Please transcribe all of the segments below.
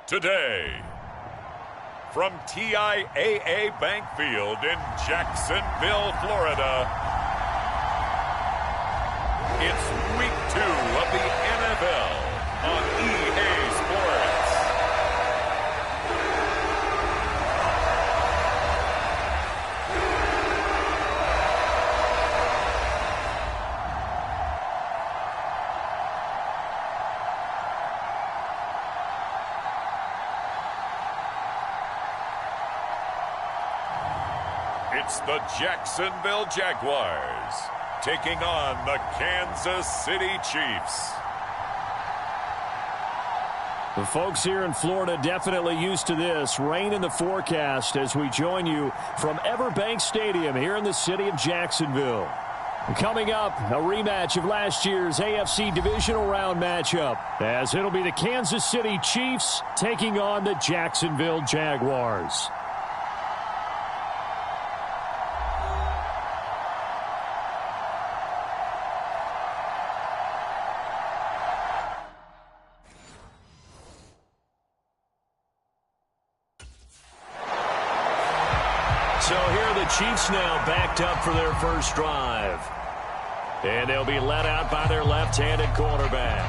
today. From TIAA Bank Field in Jacksonville, Florida, it's Week 2 of the NFL on EA Sports. It's the Jacksonville Jaguars taking on the Kansas City Chiefs. The folks here in Florida definitely used to this. Rain in the forecast as we join you from Everbank Stadium here in the city of Jacksonville. Coming up, a rematch of last year's AFC Divisional Round matchup, as it'll be the Kansas City Chiefs taking on the Jacksonville Jaguars. So here are the Chiefs now backed up for their first drive. And they'll be led out by their left-handed quarterback.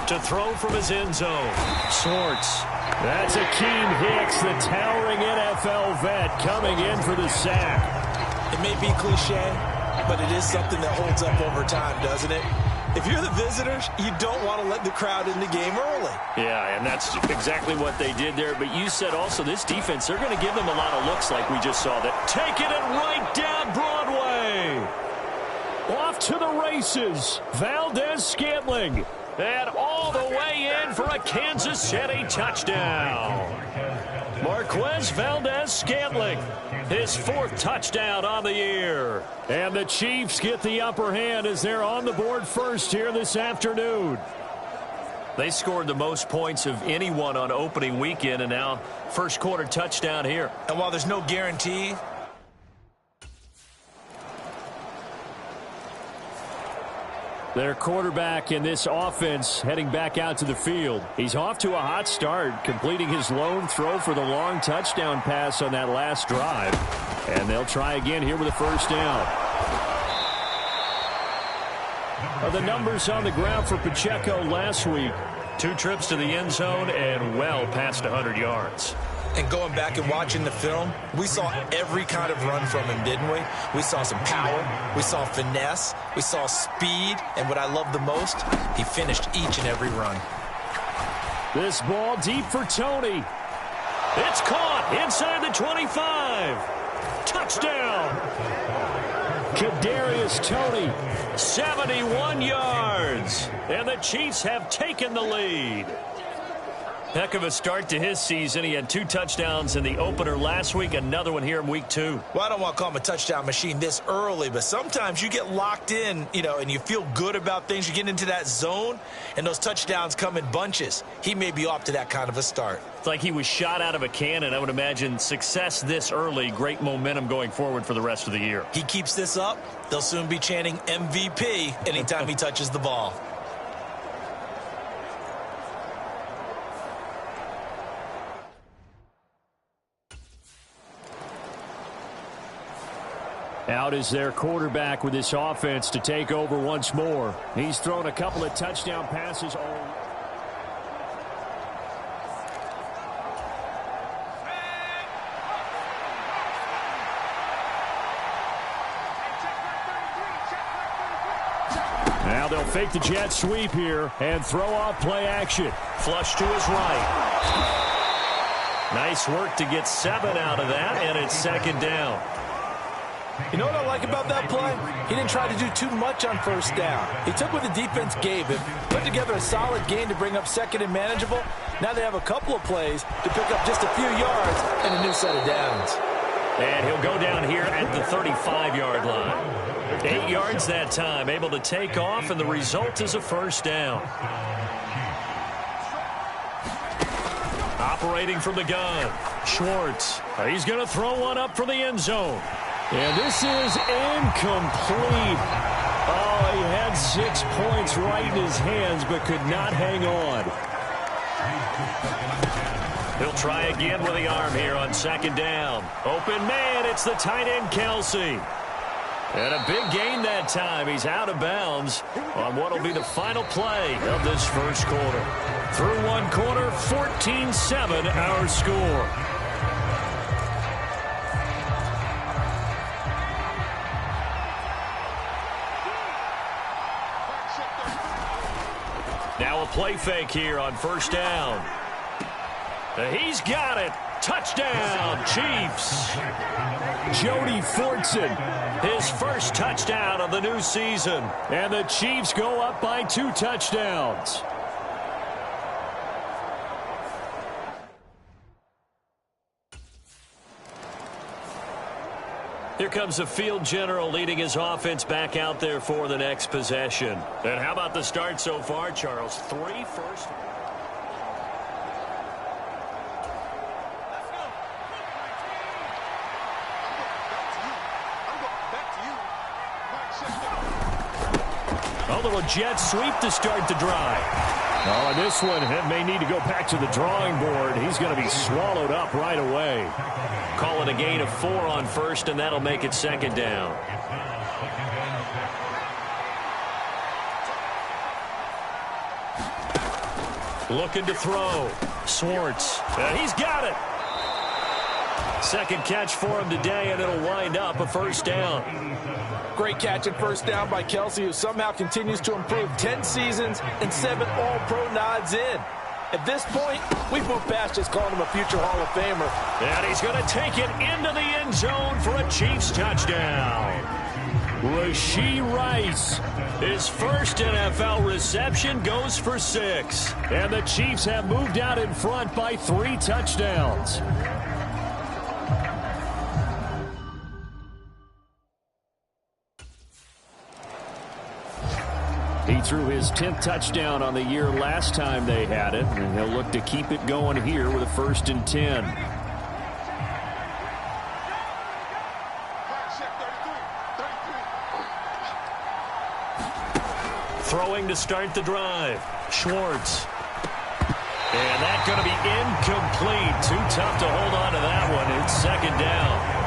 To throw from his end zone. Sorts. That's Akeem Hicks, the towering NFL vet, coming in for the sack. It may be cliche, but it is something that holds up over time, doesn't it? If you're the visitors, you don't want to let the crowd in the game early. Yeah, and that's exactly what they did there. But you said also this defense, they're going to give them a lot of looks like we just saw. That taking it right down Broadway. Off to the races, Valdez-Scantling. And all the way in for a Kansas City touchdown. Marquez Valdez-Scantling, his 4th touchdown on the year. And the Chiefs get the upper hand as they're on the board first here this afternoon. They scored the most points of anyone on opening weekend, and now first quarter touchdown here. And while there's no guarantee, their quarterback in this offense heading back out to the field. He's off to a hot start, completing his lone throw for the long touchdown pass on that last drive. And they'll try again here with a first down. The numbers on the ground for Pacheco last week. 2 trips to the end zone and well past 100 yards. and going back and watching the film, we saw every kind of run from him, didn't we? We saw some power, we saw finesse, we saw speed, and what I love the most, he finished each and every run. This ball deep for Tony. It's caught inside the 25. Touchdown. Kadarius Toney, 71 yards. And the Chiefs have taken the lead. Heck of a start to his season. He had 2 touchdowns in the opener last week, another one here in week 2. Well, I don't want to call him a touchdown machine this early, but sometimes you get locked in, and you feel good about things. You get into that zone, and those touchdowns come in bunches. He may be off to that kind of a start. It's like he was shot out of a cannon. I would imagine success this early, great momentum going forward for the rest of the year. He keeps this up, they'll soon be chanting MVP anytime he touches the ball. Out is their quarterback with this offense to take over once more. He's thrown a couple of touchdown passes. Now they'll fake the jet sweep here and throw off play action. Flush to his right. Nice work to get 7 out of that, and it's second down. You know what I like about that play? He didn't try to do too much on first down. He took what the defense gave him, put together a solid game to bring up second and manageable. Now they have a couple of plays to pick up just a few yards and a new set of downs. And he'll go down here at the 35-yard line. 8 yards that time, able to take off, and the result is a first down. operating from the gun. Schwartz. He's going to throw one up for the end zone. And this is incomplete. Oh, he had 6 points right in his hands, but could not hang on. He'll try again with the arm here on second down. Open man, it's the tight end, Kelsey. And a big gain that time. He's out of bounds on what will be the final play of this first quarter. Through one quarter, 14-7 our score. Now a play fake here on first down. He's got it. Touchdown, Chiefs. Jody Fortson, his first touchdown of the new season. And the Chiefs go up by 2 touchdowns. Here comes the field general leading his offense back out there for the next possession. And how about the start so far, Charles? 3 first. A little jet sweep to start the drive. Oh, and this one may need to go back to the drawing board. He's going to be swallowed up right away. Call it a gain of 4 on first, and that'll make it second down. Looking to throw. Schwartz. He's got it. Second catch for him today, and it'll wind up a first down. Great catch and first down by Kelsey, who somehow continues to improve. 10 seasons and 7 All-Pro nods in. At this point, we've moved past just calling him a future Hall of Famer. And he's going to take it into the end zone for a Chiefs touchdown. Rashee Rice, his first NFL reception, goes for 6. And the Chiefs have moved out in front by 3 touchdowns. He threw his 10th touchdown on the year last time they had it, and he'll look to keep it going here with a 1st and 10. Throwing to start the drive. Schwartz. And that's going to be incomplete. Too tough to hold on to that one. It's second down.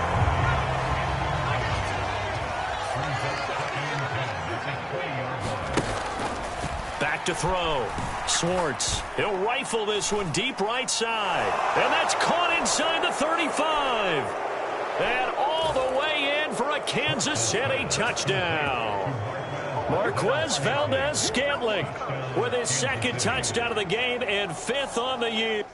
To throw. Schwartz. He'll rifle this one deep right side. And that's caught inside the 35. And all the way in for a Kansas City touchdown. Marquez Valdez-Scantling with his 2nd touchdown of the game and 5th on the year.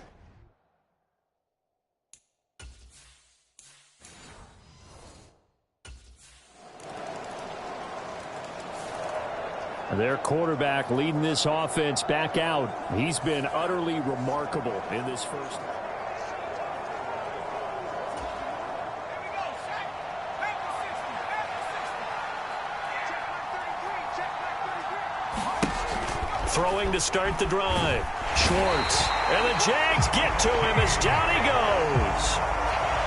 Their quarterback leading this offense back out. He's been utterly remarkable in this first. Throwing to start the drive. Schwartz. And the Jags get to him as down he goes.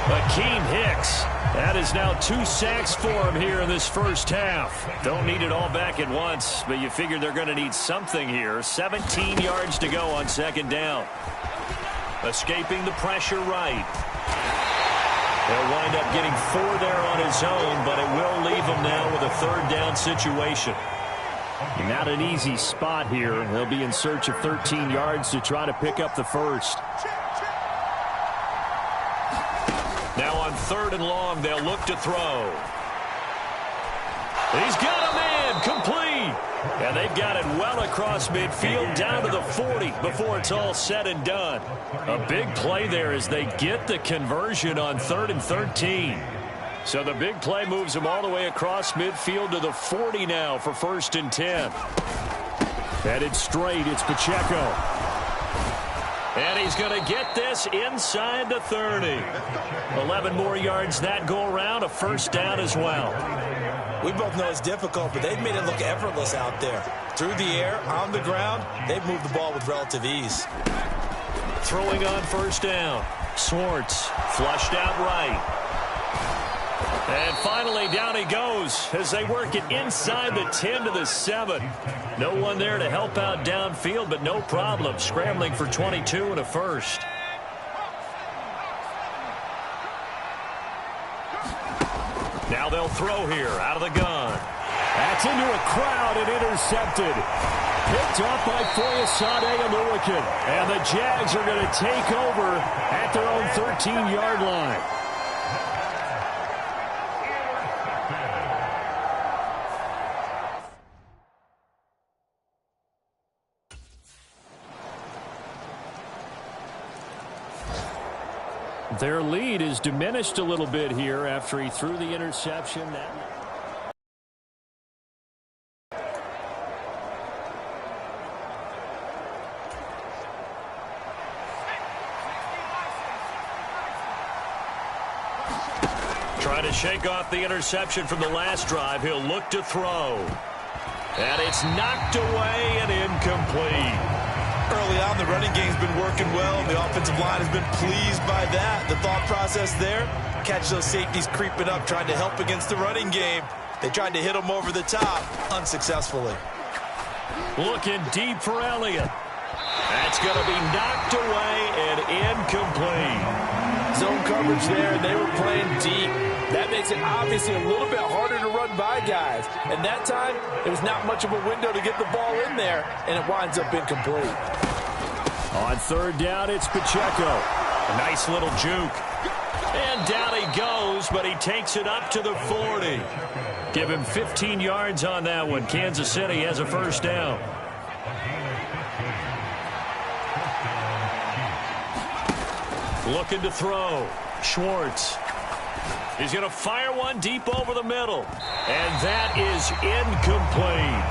Akeem Hicks. That is now 2 sacks for him here in this first half. Don't need it all back at once, but you figure they're going to need something here. 17 yards to go on second down. Escaping the pressure right. He'll wind up getting 4 there on his own, but it will leave him now with a 3rd down situation. Not an easy spot here. He'll be in search of 13 yards to try to pick up the first. Now on 3rd and long, they'll look to throw. He's got a man, complete. And they've got it well across midfield, down to the 40 before it's all said and done. A big play there as they get the conversion on 3rd and 13. So the big play moves them all the way across midfield to the 40 now for 1st and 10. Headed straight, it's Pacheco. And he's going to get this inside the 30. 11 more yards that go around, a 1st down as well. We both know it's difficult, but they've made it look effortless out there. Through the air, on the ground, they've moved the ball with relative ease. Throwing on first down. Swartz flushed out right. And finally, down he goes as they work it inside the 10 to the 7. No one there to help out downfield, but no problem. Scrambling for 22 and a first. Now they'll throw here out of the gun. That's into a crowd and intercepted. Picked off by Foyesade Aluakin. And the Jags are going to take over at their own 13-yard line. Their lead is diminished a little bit here after he threw the interception. Trying to shake off the interception from the last drive. He'll look to throw. And it's knocked away and incomplete. Early on, the running game's been working well, and the offensive line has been pleased by that. The thought process there, catch those safeties creeping up, trying to help against the running game. They tried to hit them over the top, unsuccessfully. Looking deep for Elliott. That's going to be knocked away and incomplete. Zone coverage there, and they were playing deep. That makes it obviously a little bit harder to run by guys. And that time, there was not much of a window to get the ball in there, and it winds up incomplete. On third down, it's Pacheco. A nice little juke. And down he goes, but he takes it up to the 40. Give him 15 yards on that one. Kansas City has a first down. Looking to throw. Schwartz. He's going to fire one deep over the middle. And that is incomplete.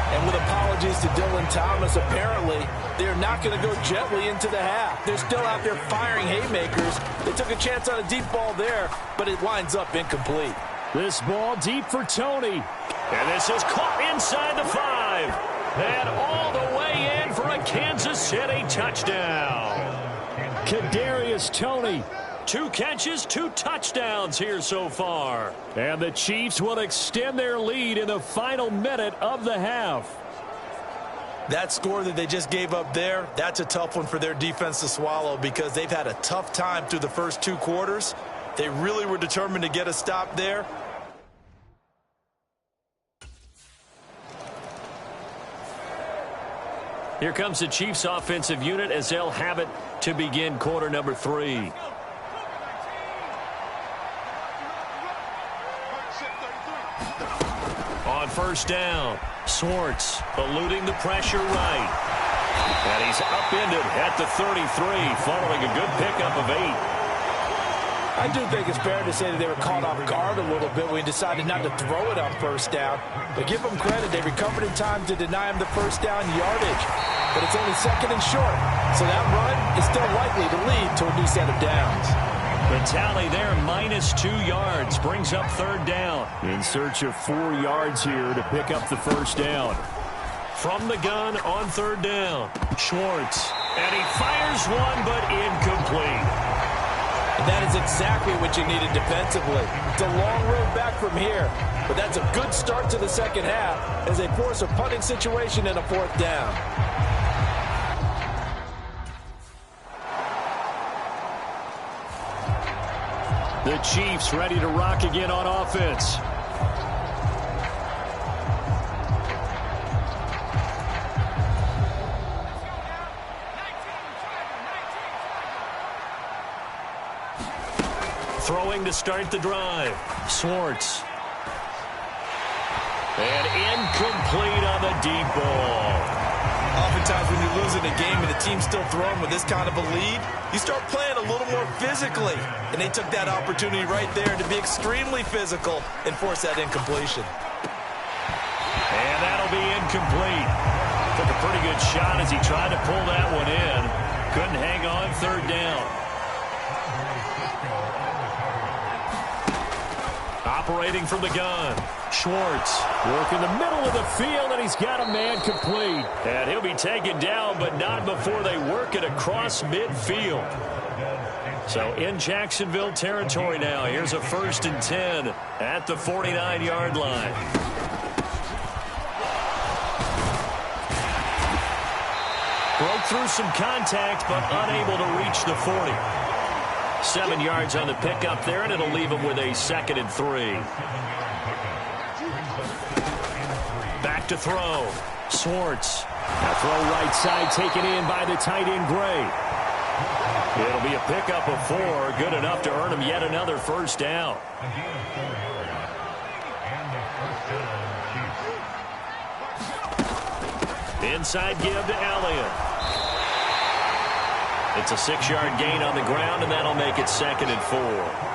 And with apologies to Dylan Thomas, apparently they're not going to go gently into the half. They're still out there firing haymakers. They took a chance on a deep ball there, but it winds up incomplete. This ball deep for Tony. And this is caught inside the 5. And all the way in for a Kansas City touchdown. Kadarius Toney. 2 catches, 2 touchdowns here so far. And the Chiefs will extend their lead in the final minute of the half. That score that they just gave up there, that's a tough one for their defense to swallow because they've had a tough time through the first 2 quarters. They really were determined to get a stop there. Here comes the Chiefs offensive unit as they'll have it to begin quarter number 3. On first down, Swartz eluding the pressure right. And he's upended at the 33 following a good pickup of 8. I do think it's fair to say that they were caught off guard a little bit when he decided not to throw it on first down. But give them credit, they recovered in time to deny him the first down yardage. But it's only second and short, so that run is still likely to lead to a new set of downs. The tally there, -2 yards, brings up third down. In search of 4 yards here to pick up the first down. From the gun on third down, Schwartz. And he fires one, but incomplete. And that is exactly what you needed defensively. It's a long road back from here, but that's a good start to the second half as they force a punting situation and a 4th down. The Chiefs ready to rock again on offense. Throwing to start the drive. Swartz. And incomplete on the deep ball. Oftentimes when you're losing a game and the team's still throwing with this kind of a lead, you start playing a little more physically. And they took that opportunity right there to be extremely physical and force that incompletion. And that'll be incomplete. Took a pretty good shot as he tried to pull that one in. Couldn't hang on third down. Operating from the gun. Schwartz working the middle of the field, and he's got a man complete. And he'll be taken down, but not before they work it across midfield. So in Jacksonville territory now. Here's a 1st and 10 at the 49-yard line. Broke through some contact, but unable to reach the 40. 7 yards on the pickup there, and it'll leave him with a 2nd and 3. Back to throw. Schwartz. A throw right side taken in by the tight end Gray. It'll be a pickup of 4, good enough to earn him yet another 1st down. Inside give to Elliott. It's a 6-yard gain on the ground, and that'll make it 2nd and 4.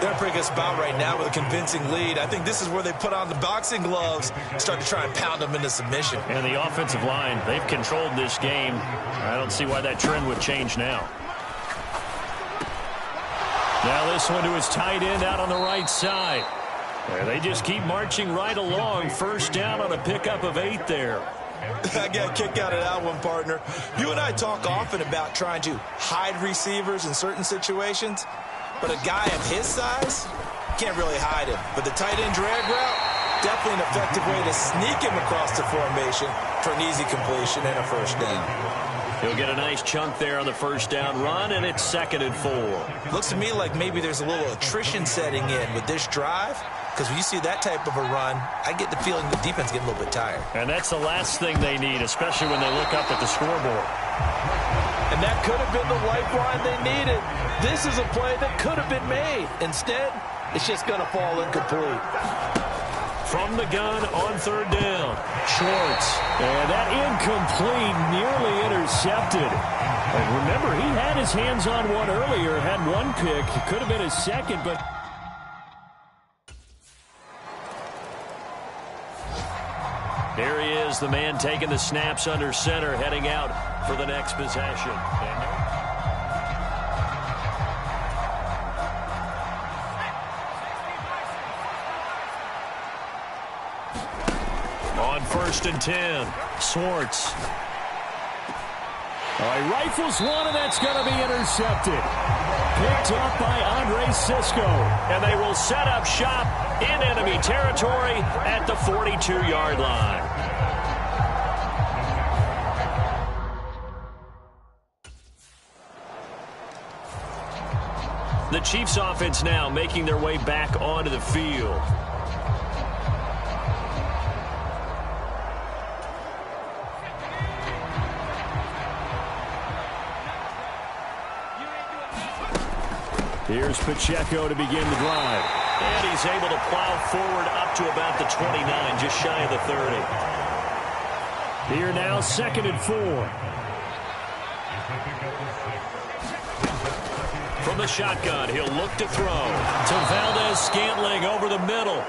They're in a pretty good spot right now with a convincing lead. I think this is where they put on the boxing gloves and start to try and pound them into submission. And the offensive line, they've controlled this game. I don't see why that trend would change now. Now this one to his tight end out on the right side. They just keep marching right along. 1st down on a pickup of 8 there. I got a kick out of that one, partner. You and I talk often about trying to hide receivers in certain situations, but a guy of his size can't really hide him. But the tight end drag route, definitely an effective way to sneak him across the formation for an easy completion and a 1st down. He'll get a nice chunk there on the 1st down run, and it's 2nd and 4. Looks to me like maybe there's a little attrition setting in with this drive, because when you see that type of a run, I get the feeling the defense getting a little bit tired. And that's the last thing they need, especially when they look up at the scoreboard. And that could have been the lifeline they needed. This is a play that could have been made. Instead, it's just going to fall incomplete. From the gun on 3rd down, Schwartz. And that incomplete, nearly intercepted. And remember, he had his hands on one earlier, had one pick. It could have been his 2nd, but... Here he is, the man taking the snaps under center, heading out for the next possession. On 1st and 10, Schwartz. He rifles one, and that's going to be intercepted. Picked up by Andre Sisco. And they will set up shop in enemy territory at the 42-yard line. The Chiefs offense now making their way back onto the field. Here's Pacheco to begin the drive. And he's able to plow forward up to about the 29, just shy of the 30. Here now, 2nd and 4. From the shotgun, he'll look to throw to Valdez-Scantling over the middle.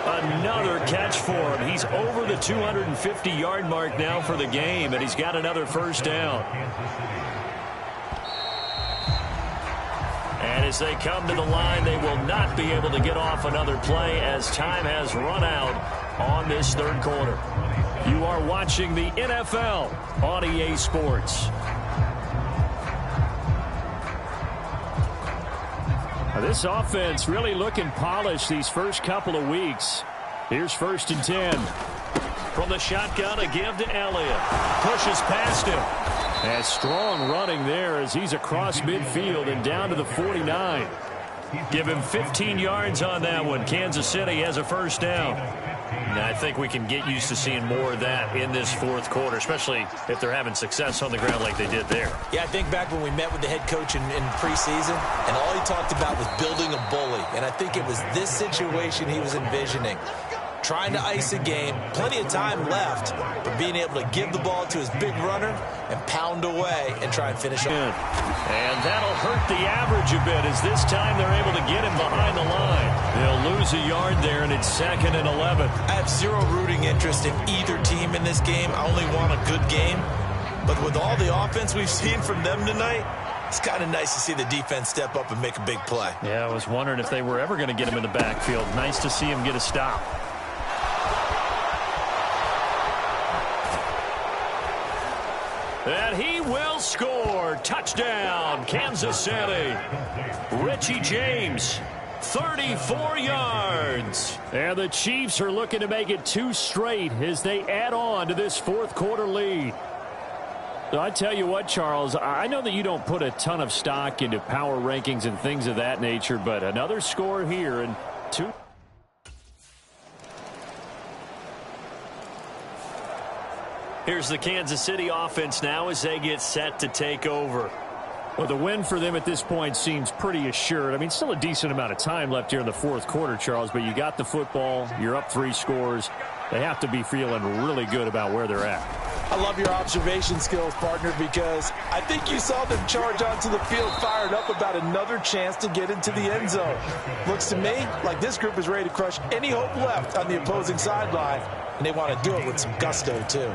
Another catch for him. He's over the 250-yard mark now for the game, and he's got another 1st down. And as they come to the line, they will not be able to get off another play as time has run out on this 3rd quarter. You are watching the NFL on EA Sports. This offense really looking polished these first couple of weeks. Here's 1st and 10. From the shotgun, a give to Elliott. Pushes past him. And strong running there as he's across midfield and down to the 49. Give him 15 yards on that one. Kansas City has a 1st down. And I think we can get used to seeing more of that in this 4th quarter, especially if they're having success on the ground like they did there. Yeah, I think back when we met with the head coach in preseason, and all he talked about was building a bully. And I think it was this situation he was envisioning. Trying to ice a game, plenty of time left, but being able to give the ball to his big runner and pound away and try and finish off. And that'll hurt the average a bit as this time they're able to get him behind the line. They'll lose a yard there, and it's 2nd and 11. I have zero rooting interest in either team in this game. I only want a good game. But with all the offense we've seen from them tonight, It's kind of nice to see the defense step up and make a big play. Yeah, I was wondering if they were ever going to get him in the backfield. Nice to see him get a stop. And he will score. Touchdown, Kansas City. Richie James, 34 yards. And the Chiefs are looking to make it 2 straight as they add on to this fourth quarter lead. So I tell you what, Charles, I know that you don't put a ton of stock into power rankings and things of that nature, but another score here and 2. Here's the Kansas City offense now as they get set to take over. Well, the win for them at this point seems pretty assured. I mean, still a decent amount of time left here in the fourth quarter, Charles, but you got the football, you're up 3 scores. They have to be feeling really good about where they're at. I love your observation skills, partner, because I think you saw them charge onto the field fired up about another chance to get into the end zone. Looks to me like this group is ready to crush any hope left on the opposing sideline, and they want to do it with some gusto, too.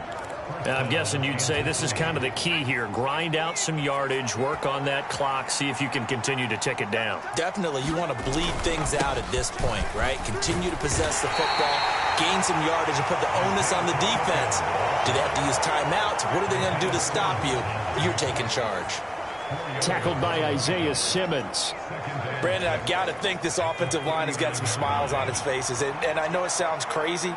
I'm guessing you'd say this is kind of the key here. Grind out some yardage, work on that clock, see if you can continue to tick it down. Definitely. You want to bleed things out at this point, right? Continue to possess the football, gain some yardage, and put the onus on the defense. Do they have to use timeouts? What are they going to do to stop you? You're taking charge. Tackled by Isaiah Simmons. Brandon, I've got to think this offensive line has got some smiles on its faces. And I know it sounds crazy,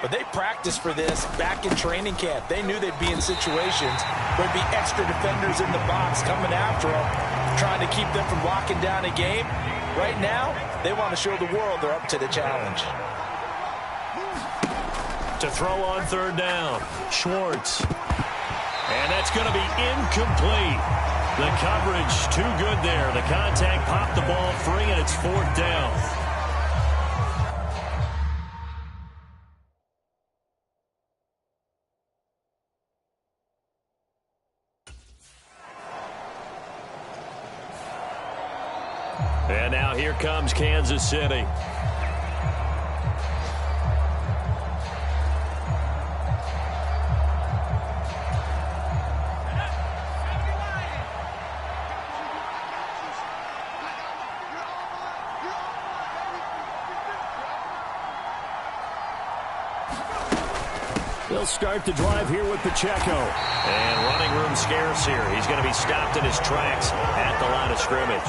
but they practiced for this back in training camp. They knew they'd be in situations where there'd be extra defenders in the box coming after them, trying to keep them from locking down a game. Right now, they want to show the world they're up to the challenge. To throw on third down, Schwartz. And that's going to be incomplete. The coverage too good there. The contact popped the ball free, and it's 4th down. And now here comes Kansas City. They'll start the drive here with Pacheco. And running room scarce here. He's going to be stopped in his tracks at the line of scrimmage.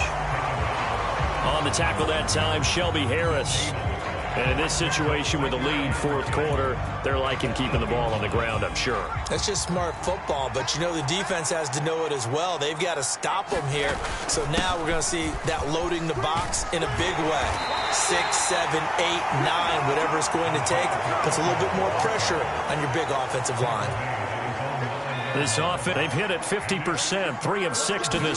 On the tackle that time, Shelby Harris. And in this situation with the lead, 4th quarter, they're liking keeping the ball on the ground, I'm sure. That's just smart football, but you know the defense has to know it as well. They've got to stop them here. So now we're going to see that loading the box in a big way. 6, 7, 8, 9, whatever it's going to take, puts a little bit more pressure on your big offensive line. This offense, they've hit it 50%, 3 of 6 to this.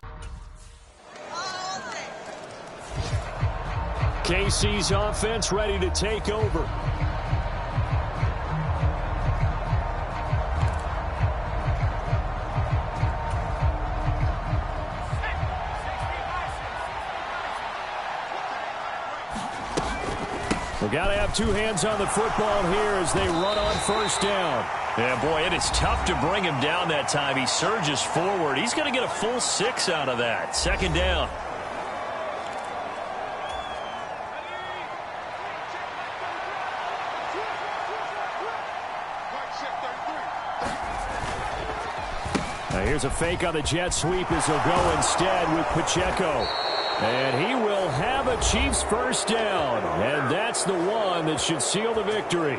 KC's offense ready to take over. We've got to have 2 hands on the football here as they run on 1st down. Yeah, boy, it is tough to bring him down that time. He surges forward. He's going to get a full 6 out of that. 2nd down. Here's a fake on the jet sweep as he'll go instead with Pacheco. And he will have a Chiefs 1st down. And that's the one that should seal the victory.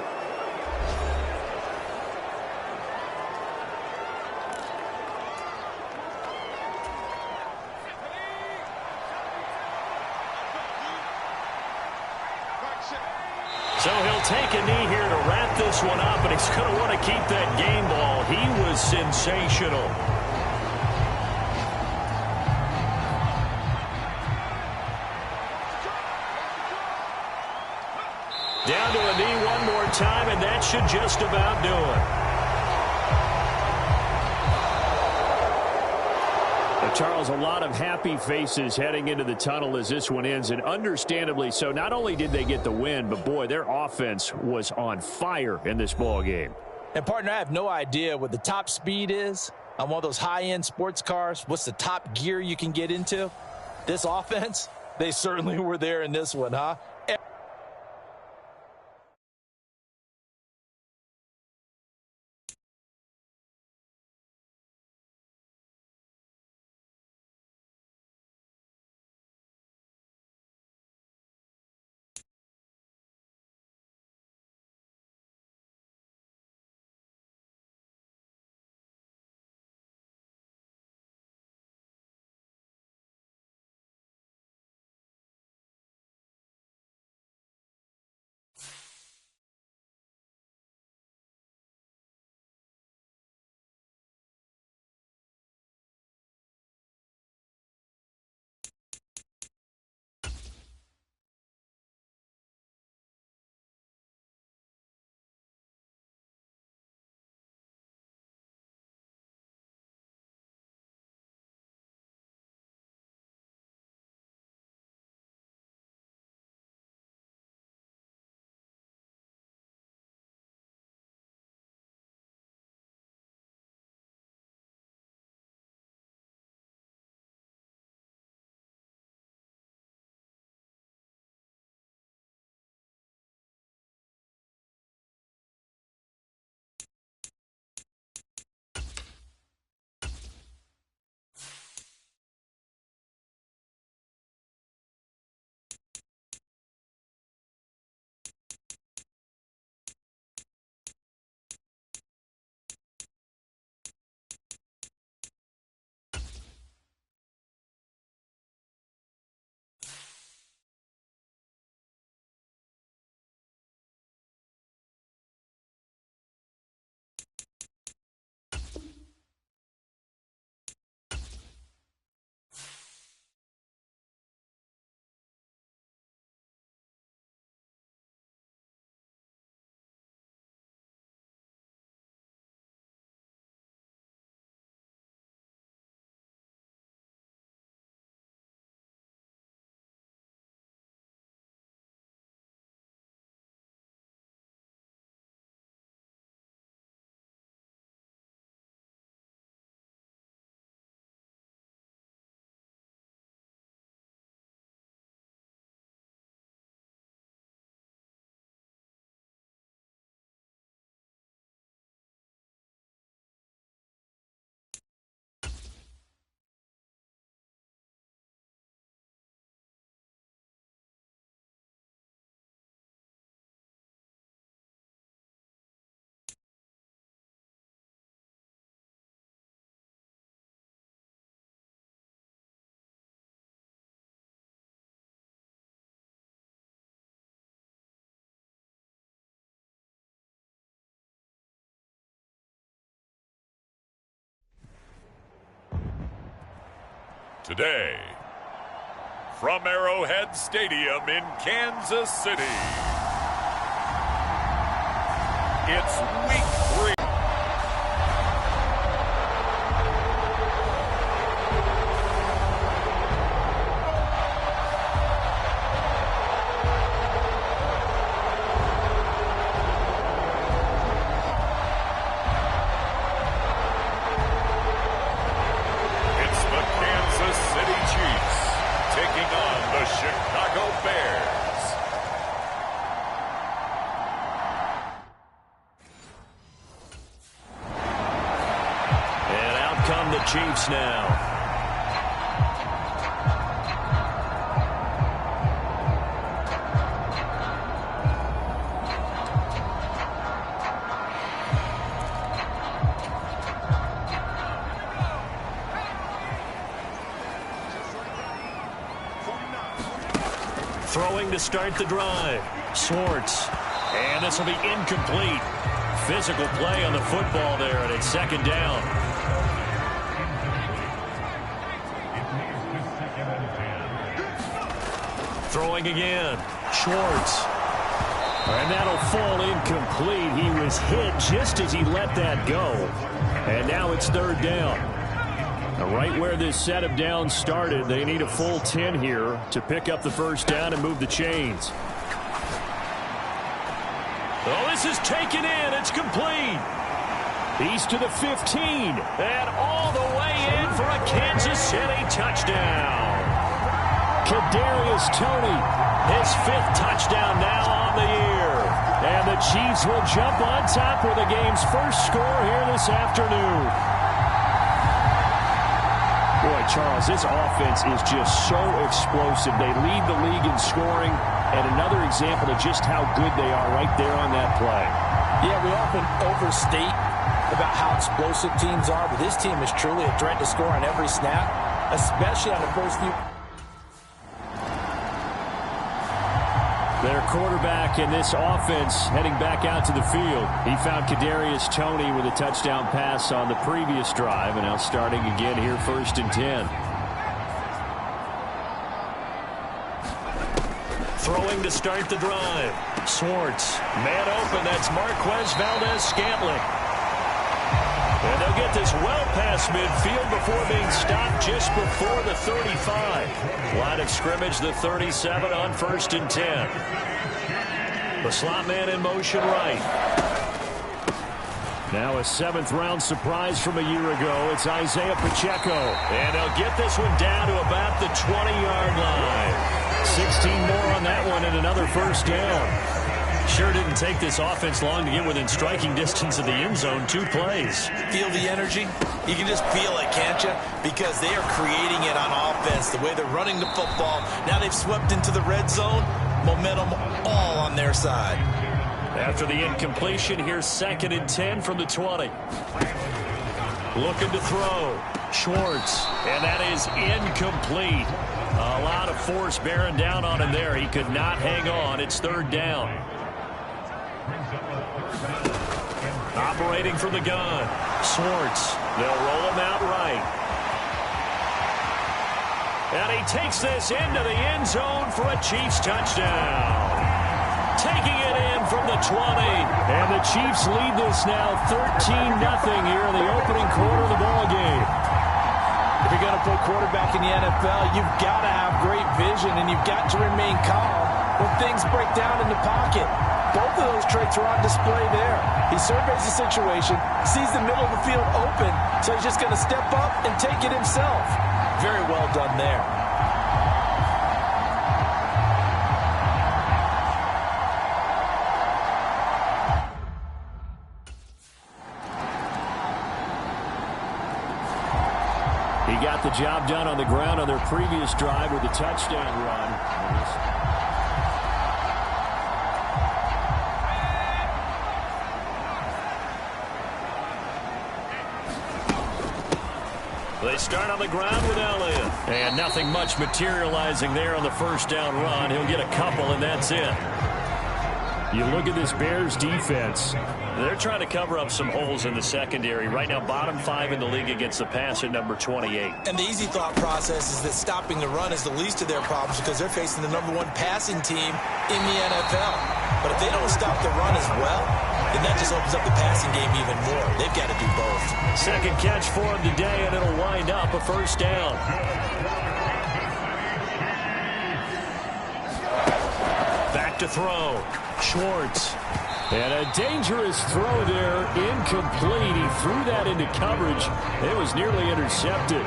So he'll take a knee here to wrap this one up, and he's going to want to keep that game ball. He was sensational. Down to a knee one more time, and that should just about do it. Charles, a lot of happy faces heading into the tunnel as this one ends, and understandably so. Not only did they get the win, but boy, their offense was on fire in this ball game. And partner, I have no idea what the top speed is on one of those high-end sports cars, what's the top gear you can get into? This offense, they certainly were there in this one, huh? Today, from Arrowhead Stadium in Kansas City, it's Week 3. Chiefs now. Throwing to start the drive. Swartz. And this will be incomplete. Physical play on the football there, and it's second down. Throwing again. Schwartz. And that'll fall incomplete. He was hit just as he let that go. And now it's third down. Now right where this set of downs started, they need a full 10 here to pick up the first down and move the chains. Oh, this is taken in. It's complete. He's to the 15, and all the way in for a Kansas City touchdown. Kadarius Toney, his 5th touchdown now on the year. And the Chiefs will jump on top with the game's first score here this afternoon. Boy, Charles, this offense is just so explosive. They lead the league in scoring, and another example of just how good they are right there on that play. Yeah, we often overstate about how explosive teams are, but this team is truly a threat to score on every snap, especially on the first few. Their quarterback in this offense heading back out to the field. He found Kadarius Toney with a touchdown pass on the previous drive, and now starting again here 1st and 10. Throwing to start the drive. Schwartz, man open, that's Marquez Valdez-Scantling. And they'll get this well past midfield before being stopped just before the 35. Line of scrimmage, the 37 on 1st and 10. The slot man in motion right. Now a 7th-round surprise from a year ago. It's Isaiah Pacheco. And they'll get this one down to about the 20-yard line. 16 more on that one and another 1st down. Sure didn't take this offense long to get within striking distance of the end zone. 2 plays. Feel the energy? You can just feel it, can't you? Because they are creating it on offense. The way they're running the football. Now they've swept into the red zone. Momentum all on their side. After the incompletion, here's 2nd and 10 from the 20. Looking to throw. Schwartz. And that is incomplete. A lot of force bearing down on him there. He could not hang on. It's 3rd down. Operating from the gun. Schwartz. They'll roll him out right. And he takes this into the end zone for a Chiefs touchdown. Taking it in from the 20. And the Chiefs lead this now 13-0 here in the opening quarter of the ballgame. If you're going to play quarterback in the NFL, you've got to have great vision, and you've got to remain calm when things break down in the pocket. Both of those traits are on display there. He surveys the situation, sees the middle of the field open, so he's just going to step up and take it himself. Very well done there. He got the job done on the ground on their previous drive with a touchdown run. They start on the ground with Elliott. And nothing much materializing there on the 1st down run. He'll get a couple, and that's it. You look at this Bears defense. They're trying to cover up some holes in the secondary. Right now, bottom 5 in the league against the pass at number 28. And the easy thought process is that stopping the run is the least of their problems because they're facing the number 1 passing team in the NFL. But if they don't stop the run as well, then that just opens up the passing game even more. They've got to do both. 2nd catch for him today, and it'll wind up a 1st down. Back to throw. Schwartz. And a dangerous throw there, incomplete. He threw that into coverage. It was nearly intercepted.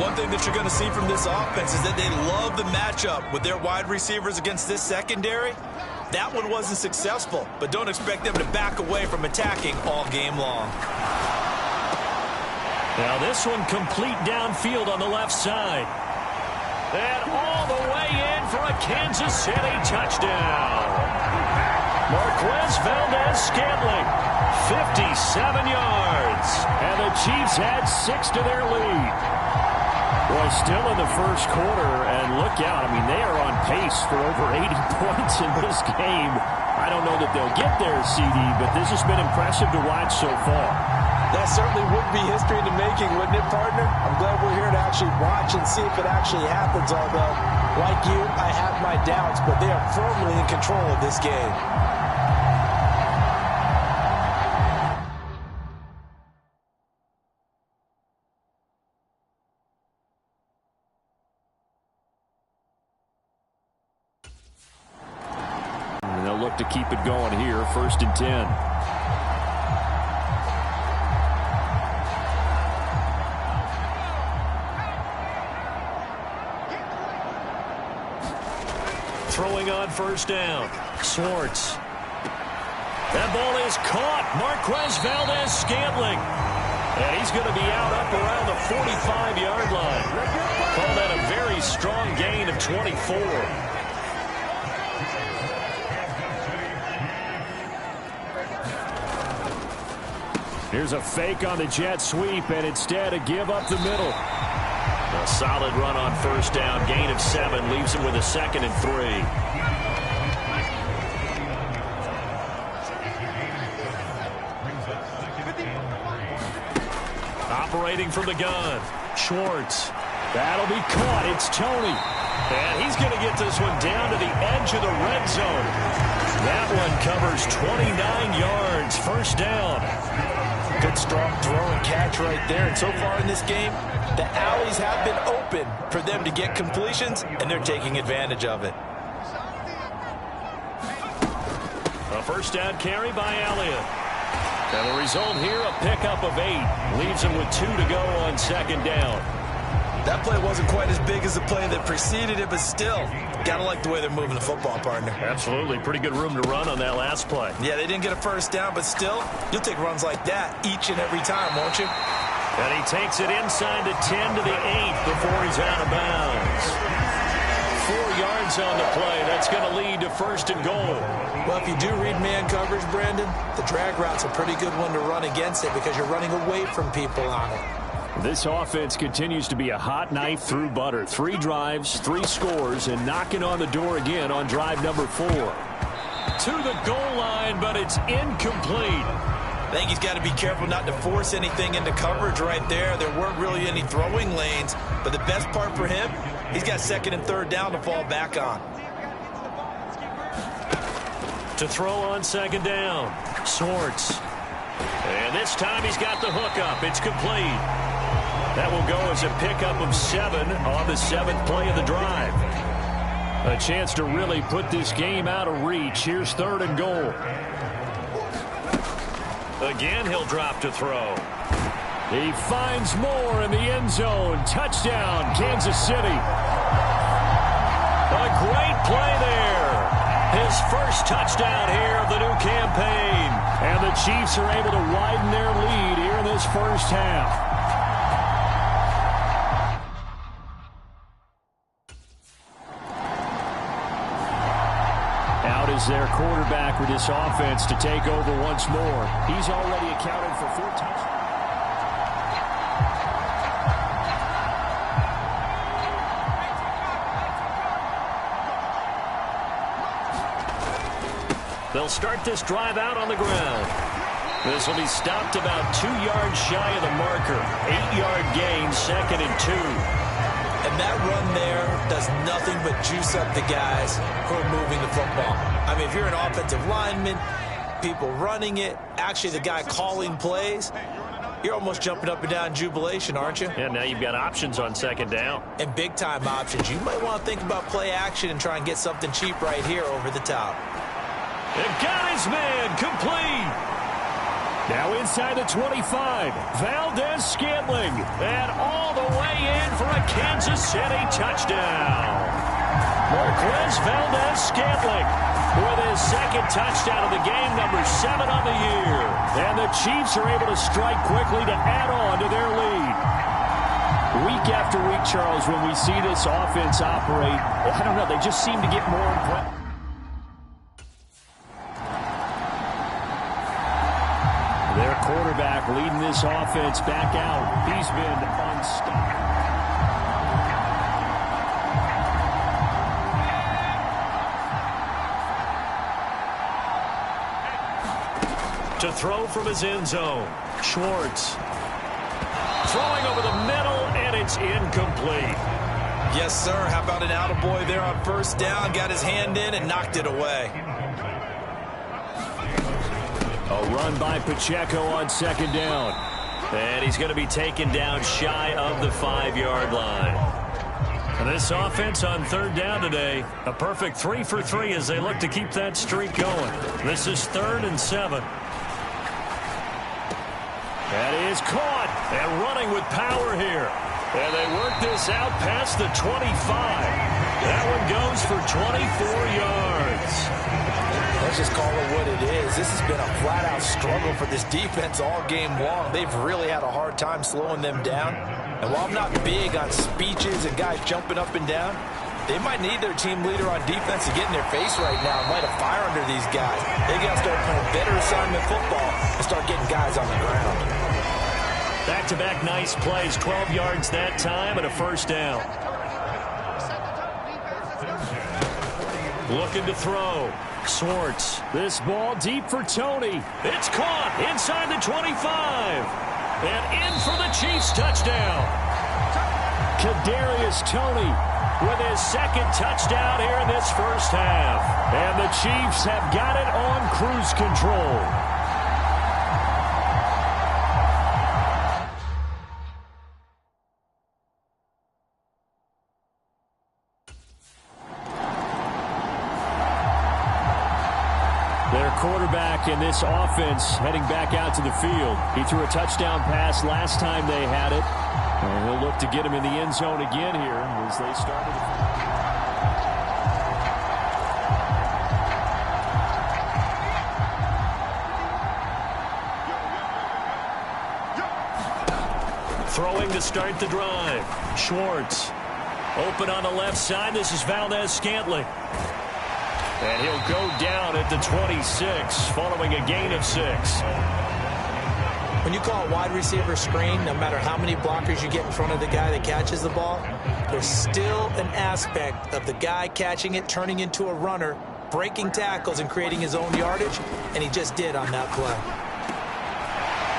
One thing that you're going to see from this offense is that they love the matchup with their wide receivers against this secondary. That one wasn't successful, but don't expect them to back away from attacking all game long. Now this one complete downfield on the left side. And all the way in for a Kansas City touchdown. Marquez Valdez-Scantling, 57 yards. And the Chiefs add 6 to their lead. Well, still in the 1st quarter, and look out. I mean, they are on pace for over 80 points in this game. I don't know that they'll get there, CD, but this has been impressive to watch so far. That certainly would be history in the making, wouldn't it, partner? I'm glad we're here to actually watch and see if it actually happens, although, like you, I have my doubts, but they are firmly in control of this game. And they'll look to keep it going here, 1st and 10. throwing on first down. Swartz. That ball is caught. Marquez Valdez-Scantling. And he's going to be out up around the 45-yard line. Call that a very strong gain of 24. Here's a fake on the jet sweep, and instead a give up the middle. A solid run on first down. Gain of 7 leaves him with a 2nd and 3. Operating from the gun. Schwartz. That'll be caught. It's Tony. And he's going to get this one down to the edge of the red zone. That one covers 29 yards. First down. Good strong throw and catch right there. And so far in this game, the alleys have been open for them to get completions, and they're taking advantage of it. A first down carry by Elliott. And the result here, a pickup of 8. Leaves him with 2 to go on second down. That play wasn't quite as big as the play that preceded it, but still, got to like the way they're moving the football, partner. Absolutely. Pretty good room to run on that last play. Yeah, they didn't get a first down, but still, you'll take runs like that each and every time, won't you? And he takes it inside the 10 to the 8 before he's out of bounds. 4 yards on the play. That's going to lead to first and goal. Well, if you do read man coverage, Brandon, the drag route's a pretty good one to run against it because you're running away from people on it. This offense continues to be a hot knife through butter. 3 drives, 3 scores, and knocking on the door again on drive number 4. To the goal line, but it's incomplete. I think he's got to be careful not to force anything into coverage right there. There weren't really any throwing lanes, but the best part for him, he's got 2nd and 3rd down to fall back on. To throw on second down, Swartz. And this time he's got the hookup. It's complete. That will go as a pickup of 7 on the 7th play of the drive. A chance to really put this game out of reach. Here's 3rd and goal. Again, he'll drop to throw. He finds more in the end zone. Touchdown, Kansas City. A great play there. His first touchdown here of the new campaign. And the Chiefs are able to widen their lead here in this first half. Out is their quarterback with this offense to take over once more. He's already accounted for 4 touchdowns. They'll start this drive out on the ground. This will be stopped about 2 yards shy of the marker. 8-yard gain, 2nd and 2. And that run there does nothing but juice up the guys who are moving the football. I mean, if you're an offensive lineman, people running it, actually the guy calling plays, you're almost jumping up and down in jubilation, aren't you? Yeah, now you've got options on second down. And big-time options. You might want to think about play action and try and get something cheap right here over the top. And got his man, complete. Now inside the 25, Valdez-Scantling. And all the way in for a Kansas City touchdown. Marquez Valdez-Scantling with his 2nd touchdown of the game, number 7 on the year. And the Chiefs are able to strike quickly to add on to their lead. Week after week, Charles, when we see this offense operate, I don't know, they just seem to get more impressive. Their quarterback leading this offense back out. He's been unstoppable. To throw from his end zone, Schwartz. Throwing over the middle, and it's incomplete. Yes, sir. How about an attaboy there on first down? Got his hand in and knocked it away. A run by Pacheco on second down. And he's going to be taken down shy of the 5-yard line. And this offense on 3rd down today, a perfect 3 for 3 as they look to keep that streak going. This is 3rd and 7. That is caught and running with power here. And they work this out past the 25. That one goes for 24 yards. Let's just call it what it is. This has been a flat-out struggle for this defense all game long. They've really had a hard time slowing them down. And while I'm not big on speeches and guys jumping up and down, they might need their team leader on defense to get in their face right now and light a fire under these guys. They got to start playing better assignment football and start getting guys on the ground. Back-to-back nice plays, 12 yards that time and a first down. Looking to throw. Swartz. This ball deep for Tony. It's caught inside the 25. And in for the Chiefs touchdown. Kadarius Toney with his second touchdown here in this first half. And the Chiefs have got it on cruise control. Their quarterback in this offense heading back out to the field. He threw a touchdown pass last time they had it. And he'll look to get him in the end zone again here as they started. Throwing to start the drive. Schwartz. Open on the left side. This is Valdez-Scantling. And he'll go down at the 26 following a gain of 6. When you call a wide receiver screen, no matter how many blockers you get in front of the guy that catches the ball, there's still an aspect of the guy catching it, turning into a runner, breaking tackles and creating his own yardage, and he just did on that play.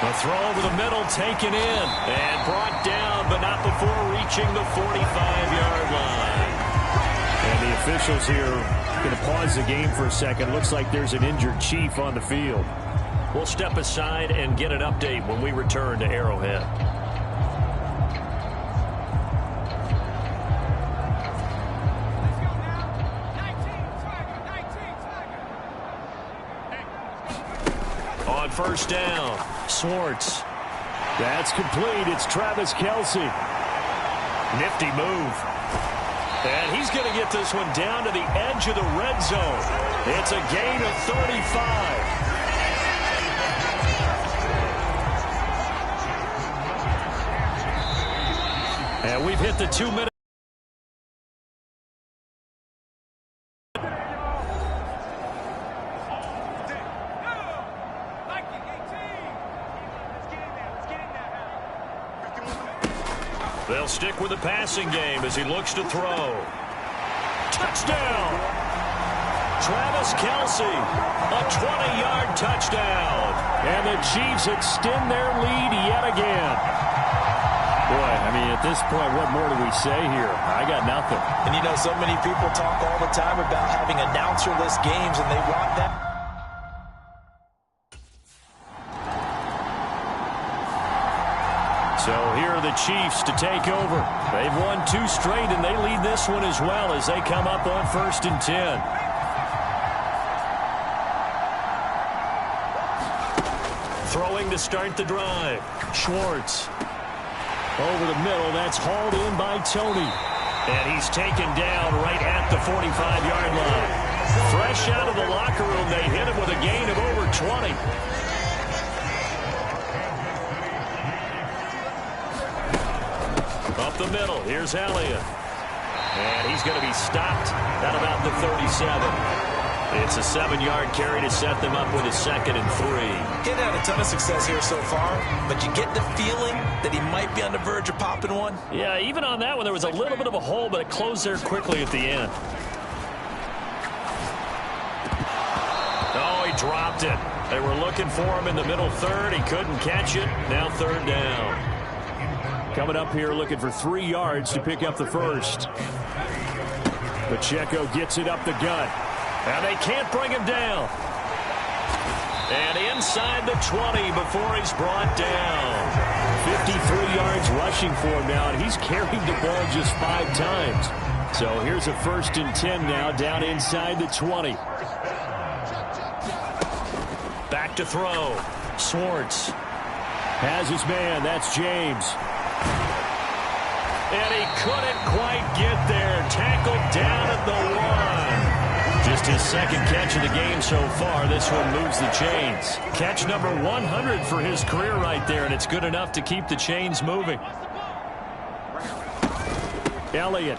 A throw over the middle, taken in, and brought down, but not before reaching the 45-yard line. And the officials here going to pause the game for a second. Looks like there's an injured Chief on the field. We'll step aside and get an update when we return to Arrowhead. On first down, Swartz. That's complete. It's Travis Kelce. Nifty move. And he's going to get this one down to the edge of the red zone. It's a gain of 35. And we've hit the 2-minute. They'll stick with the passing game as he looks to throw. Touchdown! Travis Kelce, a 20-yard touchdown. And the Chiefs extend their lead yet again. Boy, I mean, at this point, what more do we say here? I got nothing. And you know, so many people talk all the time about having announcer-less games, and they want that. So here are the Chiefs to take over. They've won 2 straight, and they lead this one as well as they come up on 1st and 10. Throwing to start the drive. Schwartz. Over the middle, that's hauled in by Tony. And he's taken down right at the 45-yard line. Fresh out of the locker room, they hit him with a gain of over 20. Up the middle, here's Elliott. And he's going to be stopped at about the 37. It's a 7-yard carry to set them up with a 2nd and 3. Getting had a ton of success here so far, but you get the feeling that he might be on the verge of popping one. Yeah, even on that one, there was a little bit of a hole, but it closed there quickly at the end. Oh, he dropped it. They were looking for him in the middle third. He couldn't catch it. Now 3rd down. Coming up here looking for 3 yards to pick up the first. Pacheco gets it up the gut. And they can't bring him down. And inside the 20 before he's brought down. 53 yards rushing for him now, and he's carried the ball just 5 times. So here's a 1st and 10 now, down inside the 20. Back to throw. Swartz has his man. That's James. And he couldn't quite get there. Tackled down at the 1. Just his second catch of the game so far. This one moves the chains. Catch number 100 for his career right there, and it's good enough to keep the chains moving. Elliott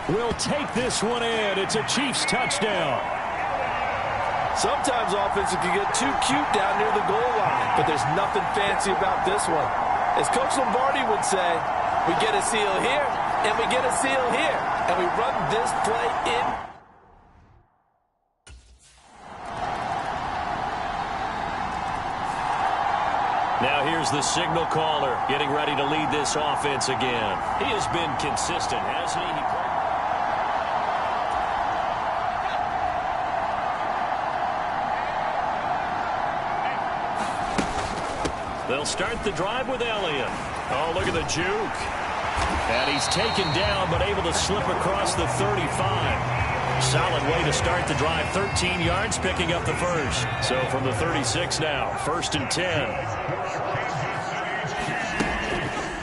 will take this one in. It's a Chiefs touchdown. Sometimes offenses can get too cute down near the goal line, but there's nothing fancy about this one. As Coach Lombardi would say, we get a seal here, and we get a seal here, and we run this play in. Now here's the signal caller getting ready to lead this offense again. He has been consistent, hasn't he? They'll start the drive with Elliott. Oh, look at the juke. And he's taken down, but able to slip across the 35. Solid way to start the drive. 13 yards, picking up the first. So from the 36 now, 1st and 10.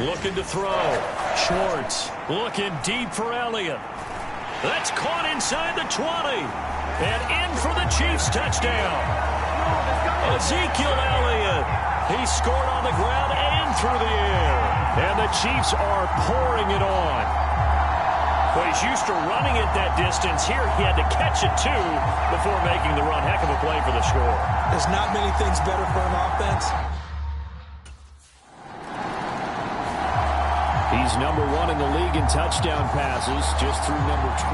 Looking to throw. Schwartz looking deep for Elliott. That's caught inside the 20. And in for the Chiefs touchdown. Ezekiel Elliott. He scored on the ground and through the air. And the Chiefs are pouring it on. Well, he's used to running it that distance. Here he had to catch it, too, before making the run. Heck of a play for the score. There's not many things better for an offense. He's number 1 in the league in touchdown passes, just through number 20.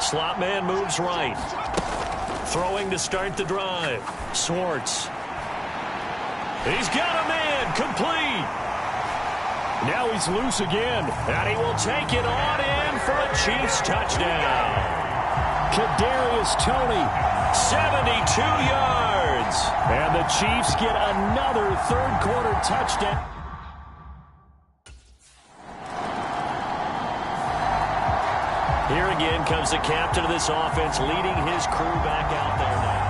Slot man moves right. Throwing to start the drive. Schwartz. He's got a man. Complete. Now he's loose again. And he will take it on in for a Chiefs touchdown. Kadarius Toney. 72 yards. And the Chiefs get another third-quarter touchdown. Here again comes the captain of this offense, leading his crew back out there now.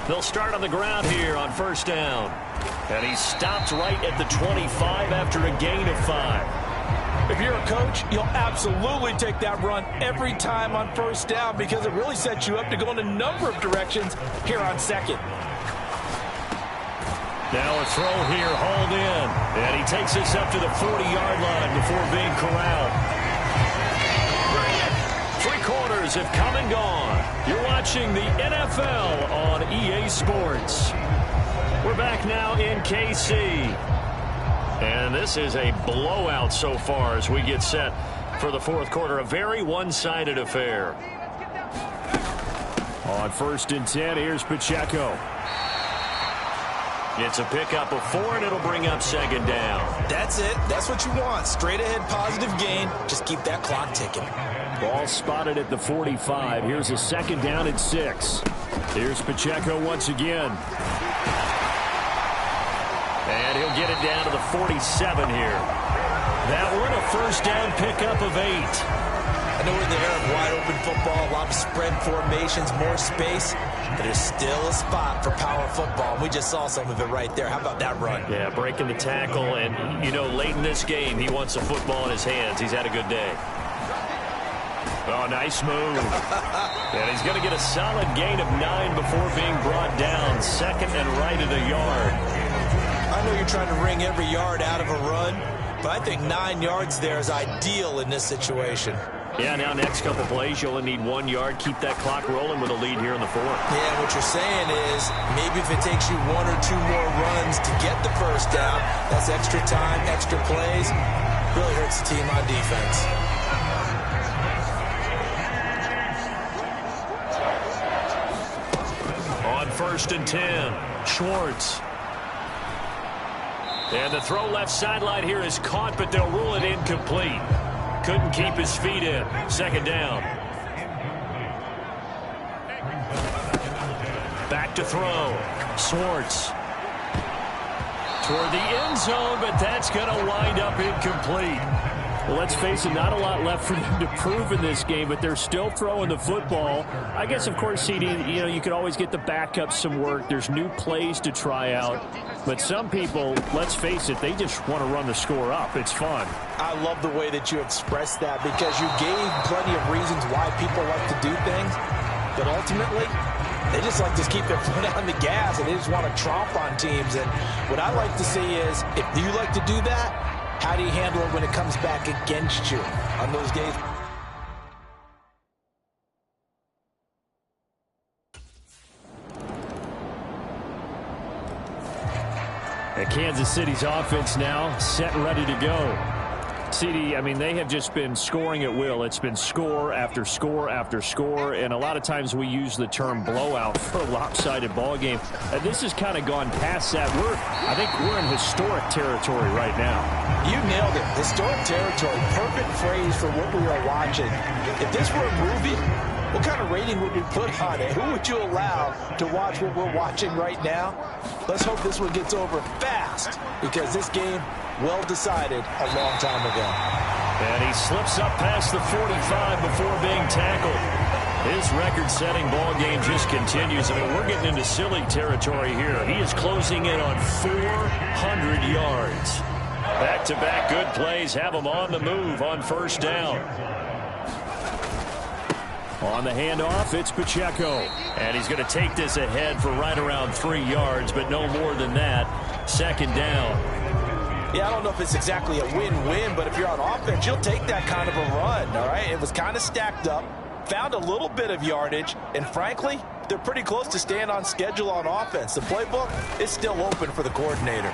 They'll start on the ground here on 1st down. And he stopped right at the 25 after a gain of 5. If you're a coach, you'll absolutely take that run every time on 1st down because it really sets you up to go in a number of directions here on 2nd. Now a throw here, hauled in. And he takes us up to the 40-yard line before being corralled. 3 quarters have come and gone. You're watching the NFL on EA Sports. We're back now in KC. And this is a blowout so far as we get set for the 4th quarter. A very one-sided affair. On 1st and 10, here's Pacheco. It's a pickup of 4, and it'll bring up 2nd down. That's it. That's what you want. Straight ahead positive gain. Just keep that clock ticking. Ball spotted at the 45. Here's a 2nd down and 6. Here's Pacheco once again. And he'll get it down to the 47 here. That one, a 1st down pickup of 8. I know we're in the era of wide-open football, a lot of spread formations, more space, but there's still a spot for power football. We just saw some of it right there. How about that run? Yeah, breaking the tackle, and, you know, late in this game, he wants the football in his hands. He's had a good day. Oh, nice move. And he's going to get a solid gain of 9 before being brought down. 2nd and right at a yard. I know you're trying to wring every yard out of a run, but I think 9 yards there is ideal in this situation. Yeah, now next couple plays, you only need 1 yard. Keep that clock rolling with a lead here in the 4th. Yeah, what you're saying is maybe if it takes you 1 or 2 more runs to get the 1st down, that's extra time, extra plays. Really hurts the team on defense. On 1st and 10, Schwartz. And the throw left sideline here is caught, but they'll rule it incomplete. Couldn't keep his feet in. 2nd down. back to throw. Swartz toward the end zone, but that's going to wind up incomplete. Well, let's face it, not a lot left for them to prove in this game, but they're still throwing the football. I guess, of course, CD, you could always get the backup some work. There's new plays to try out. But some people, let's face it, they just want to run the score up. It's fun. I love the way that you expressed that because you gave plenty of reasons why people like to do things. But ultimately, they just like to keep their foot on the gas, and they just want to tromp on teams. And what I like to see is, if you like to do that, how do you handle it when it comes back against you on those days? And Kansas City's offense now set and ready to go. CD, I mean, they have just been scoring at will. It's been score after score after score, and a lot of times we use the term blowout for a lopsided ball game. This has kind of gone past that. I think we're in historic territory right now. You nailed it. Historic territory. Perfect phrase for what we are watching. If this were a movie, what kind of rating would we put on it? Who would you allow to watch what we're watching right now? Let's hope this one gets over fast, because this game, well decided a long time ago. And he slips up past the 45 before being tackled. His record-setting ball game just continues. I mean, we're getting into silly territory here. He is closing in on 400 yards. Back-to-back good plays have him on the move on first down. On the handoff, it's Pacheco. And he's going to take this ahead for right around 3 yards, but no more than that. Second down. Yeah, I don't know if it's exactly a win-win, but if you're on offense, you'll take that kind of a run, all right? It was kind of stacked up, found a little bit of yardage, and frankly, they're pretty close to staying on schedule on offense. The playbook is still open for the coordinator.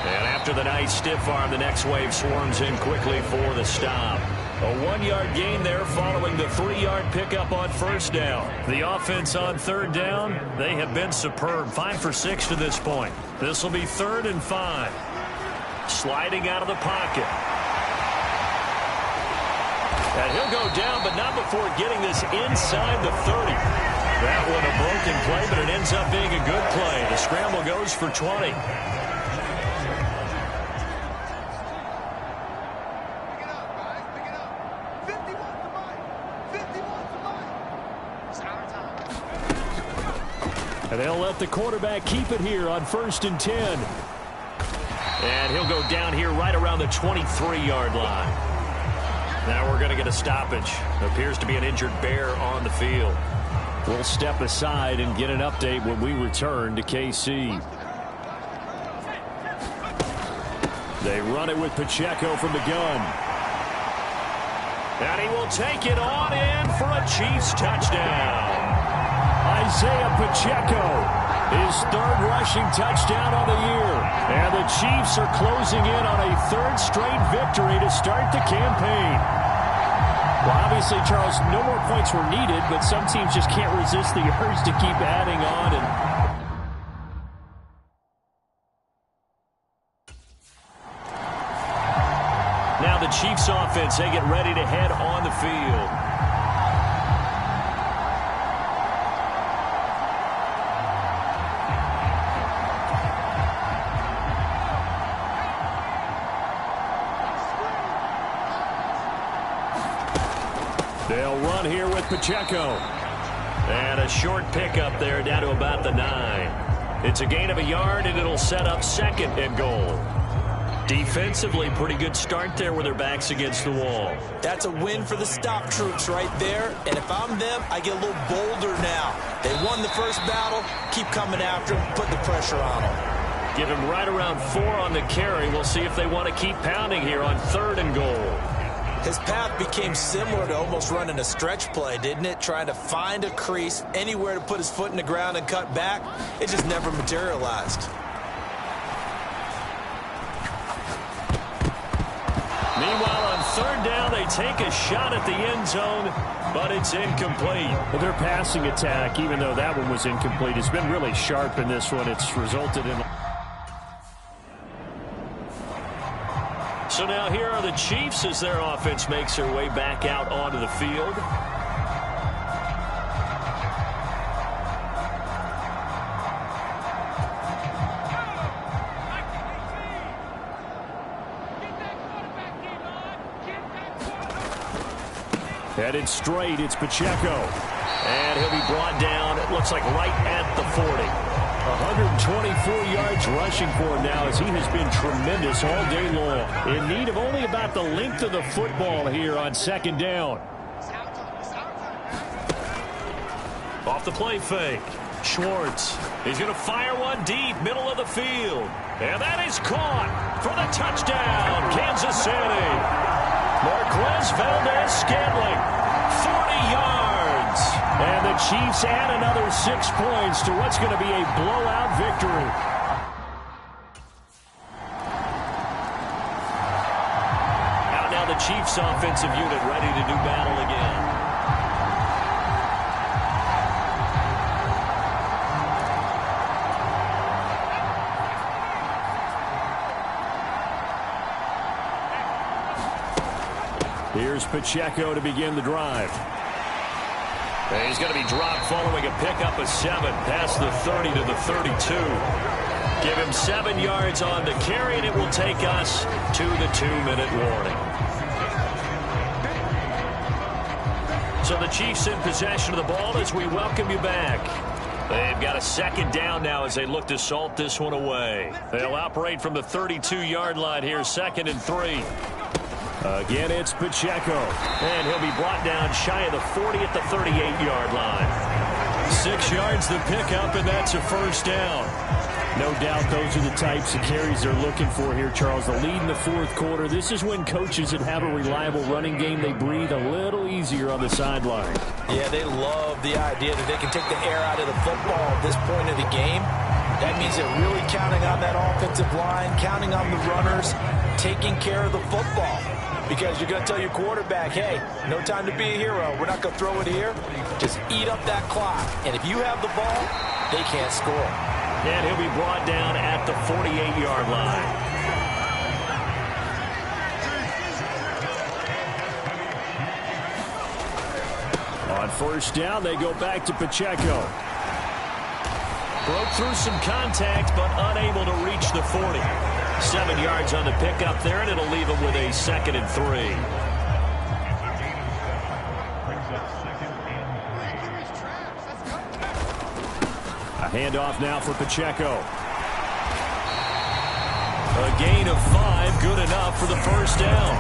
And after the nice stiff arm, the next wave swarms in quickly for the stop. A 1-yard gain there following the 3-yard pickup on first down. The offense on third down, they have been superb. 5 for 6 to this point. This will be 3rd and 5. Sliding out of the pocket. And he'll go down, but not before getting this inside the 30. That one a broken play, but it ends up being a good play. The scramble goes for 20. And they'll let the quarterback keep it here on 1st and 10. And he'll go down here right around the 23-yard line. Now we're going to get a stoppage. Appears to be an injured Bear on the field. We'll step aside and get an update when we return to KC. They run it with Pacheco from the gun. And he will take it on in for a Chiefs touchdown. Isaiah Pacheco, his 3rd rushing touchdown on the year. And the Chiefs are closing in on a 3rd straight victory to start the campaign. Well, obviously, Charles, no more points were needed, but some teams just can't resist the urge to keep adding on. Now the Chiefs offense, they get ready to head on the field. They'll run here with Pacheco. And a short pickup there down to about the 9. It's a gain of a yard, and it'll set up 2nd and goal. Defensively, pretty good start there with their backs against the wall. That's a win for the stop troops right there. And if I'm them, I get a little bolder now. They won the first battle. Keep coming after them. Put the pressure on them. Give him right around 4 on the carry. We'll see if they want to keep pounding here on 3rd and goal. His path became similar to almost running a stretch play, didn't it? Trying to find a crease, anywhere to put his foot in the ground and cut back. It just never materialized. Meanwhile, on 3rd down, they take a shot at the end zone, but it's incomplete. Well, their passing attack, even though that one was incomplete, has been really sharp in this one. It's resulted in... So now here are the Chiefs as their offense makes their way back out onto the field. Headed straight, it's Pacheco. And he'll be brought down, it looks like right at the 40. 124 yards rushing for him now as he has been tremendous all day long. In need of only about the length of the football here on second down. Off the play fake. Schwartz. He's going to fire one deep, middle of the field. And that is caught for the touchdown, Kansas City. Marquez Valdez-Scantling, 40 yards. And the Chiefs add another 6 points to what's going to be a blowout victory. Out now the Chiefs offensive unit ready to do battle again. Here's Pacheco to begin the drive. And he's going to be dropped following a pickup of 7 past the 30 to the 32. Give him 7 yards on the carry, and it will take us to the 2-minute warning. So the Chiefs in possession of the ball as we welcome you back. They've got a second down now as they look to salt this one away. They'll operate from the 32-yard line here, 2nd and 3. Again, it's Pacheco. And he'll be brought down shy of the 40 at the 38-yard line. 6 yards the pickup, and that's a first down. No doubt those are the types of carries they're looking for here, Charles. The lead in the fourth quarter. This is when coaches that have a reliable running game, they breathe a little easier on the sideline. Yeah, they love the idea that they can take the air out of the football at this point of the game. That means they're really counting on that offensive line, counting on the runners, taking care of the football. Because you're going to tell your quarterback, hey, no time to be a hero. We're not going to throw it here. Just eat up that clock. And if you have the ball, they can't score. And he'll be brought down at the 48-yard line. On first down, they go back to Pacheco. Broke through some contact, but unable to reach the 40. 7 yards on the pickup there, and it'll leave him with a 2nd and 3. A handoff now for Pacheco. A gain of 5, good enough for the first down.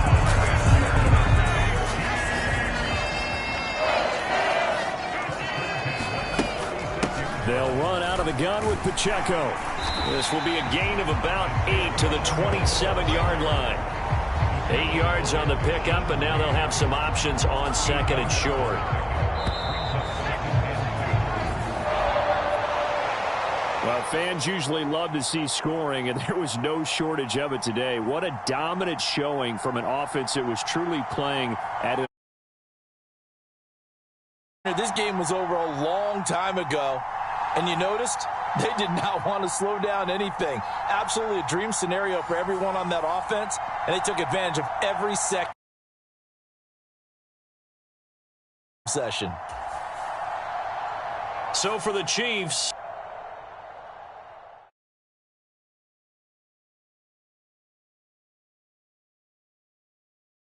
They'll run out of the gun with Pacheco. This will be a gain of about 8 to the 27-yard line. 8 yards on the pickup, and now they'll have some options on 2nd and short. Well, fans usually love to see scoring, and there was no shortage of it today. What a dominant showing from an offense that was truly playing at it. This game was over a long time ago, and you noticed they did not want to slow down anything. Absolutely a dream scenario for everyone on that offense, and they took advantage of every second session. So for the Chiefs,